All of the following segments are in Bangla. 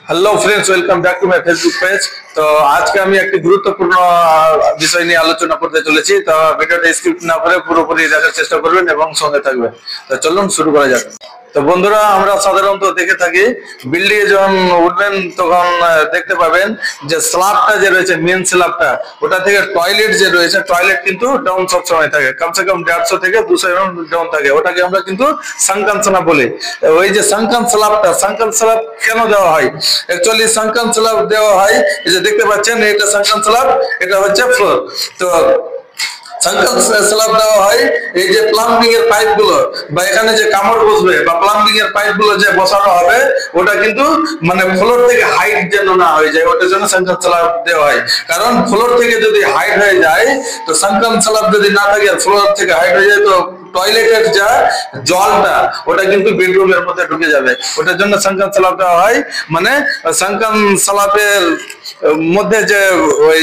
Hello friends, welcome back to my Facebook page. तो आज के আমি একটি গুরুত্বপূর্ণ বিষয় নিয়ে আলোচনা করতে চলেছি। তো ভিডিওটা স্কিপ না করে পুরোপুরি দেখার চেষ্টা করবেন এবং সঙ্গে থাকবেন। তো চলুন শুরু করা যাক। তো বন্ধুরা, আমরা সাধারণত দেখে থাকি বিল্ডিং এ যখন উঠবেন তখন দেখতে পাবেন যে স্ল্যাবটা যে রয়েছে, মেন স্ল্যাবটা, ওটা থেকে টয়লেট যে রয়েছে, টয়লেট কিন্তু ডাউন সব সময় থাকে, কমসে কম 150 থেকে 200 mm ডাউন থাকে। ওটাকে আমরা কিন্তু সাঙ্কান স্ল্যাব বলি। ওই যে সাঙ্কান স্ল্যাবটা, সাঙ্কান স্ল্যাব কেন দেওয়া হয়? অ্যাকচুয়ালি সাঙ্কান স্ল্যাব দেওয়া হয়, এই যে দেখতে পাচ্ছেন এটা সাঙ্কান স্ল্যাব, এটা হচ্ছে ফ্লোর। তো সাঙ্কান স্ল্যাব দেওয়া হয় এই যে প্লাম্বিং এর পাইপ গুলো বা এখানে যে কামড় বসবে বা প্লাম্বিং এর পাইপ গুলো যে বসানো হবে, ওটা কিন্তু মানে ফ্লোর থেকে হাইট যেন না হয়ে যায়, ওটার জন্য সাঙ্কান স্ল্যাব দেওয়া হয়। কারণ ফ্লোর থেকে যদি হাইট হয়ে যায়, তো সাঙ্কান স্ল্যাব যদি না থাকে, ফ্লোর থেকে হাইট হয়ে যায়, তো টয়লেটের যা জলটা ওটা কিন্তু বেডরুমের মধ্যে ঢুকে যাবে। ওটার জন্য সাঙ্কান স্ল্যাব দেওয়া হয়। মানে সাঙ্কান স্ল্যাবের মধ্যে যে ওই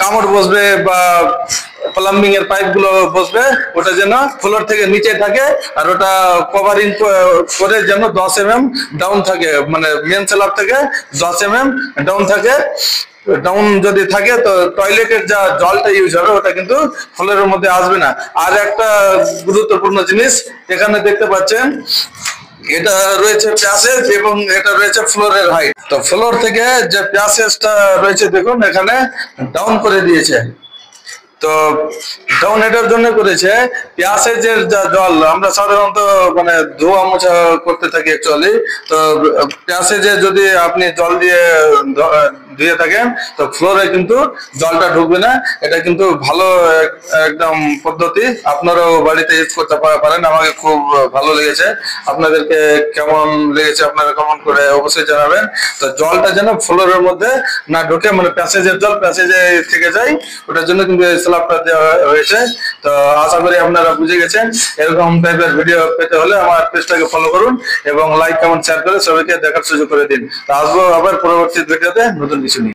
কামড় বসবে বা প্লাম্বিং এর পাইপ গুলো বসবে, ওটা যেন ফ্লোর থেকে নিচে থাকে, আর ওটা কভারিং করে যেন 10 mm ডাউন থাকে, মানে মেন স্ল্যাব থেকে 10 mm ডাউন থাকে। ডাউন যদি থাকে তো টয়লেটের যা জলটা ইউজ হবে ওটা কিন্তু ফ্লোরের মধ্যে আসবে না। আর একটা গুরুত্বপূর্ণ জিনিস এখানে দেখতে পাচ্ছেন, এটা রয়েছে প্যাসেজ এবং এটা রয়েছে ফ্লোরের হাইট। তো ফ্লোর থেকে যে প্যাসেজটা রয়েছে দেখুন এখানে ডাউন করে দিয়েছে। তো ডাউন এটার জন্য করেছে, প্যাসেজের যা জল আমরা সাধারণত মানে ধোয়া মোছা করতে থাকি অ্যাকচুয়ালি। তো প্যাসেজে যদি আপনি জল দিয়ে ধুয়ে থাকেন, তো ফ্লোরে কিন্তু জলটা ঢুকবে না। এটা কিন্তু ভালো একদম পদ্ধতি, আপনারাও বাড়িতে ইউজ করতে পারেন। আমাকে খুব ভালো লেগেছে। আপনাদেরকে কেমন লেগেছে আপনারা কমেন্ট করে অবশ্যই জানাবেন। তো জলটা যেন ফ্লোরের মধ্যে না ঢোকে, মানে প্যাসেজের জল প্যাসেজে থেকে যায়, ওটার জন্য কিন্তু স্ল্যাবটা দেওয়া হয়েছে। তো আশা করি আপনারা বুঝে গেছেন। এরকম টাইপের ভিডিও পেতে হলে আমার পেজটাকে ফলো করুন এবং লাইক কমেন্ট শেয়ার করে সবাইকে দেখার সুযোগ করে দিন। তো আসবো আবার পরবর্তী ভিডিওতে নতুন কিছু নিয়ে।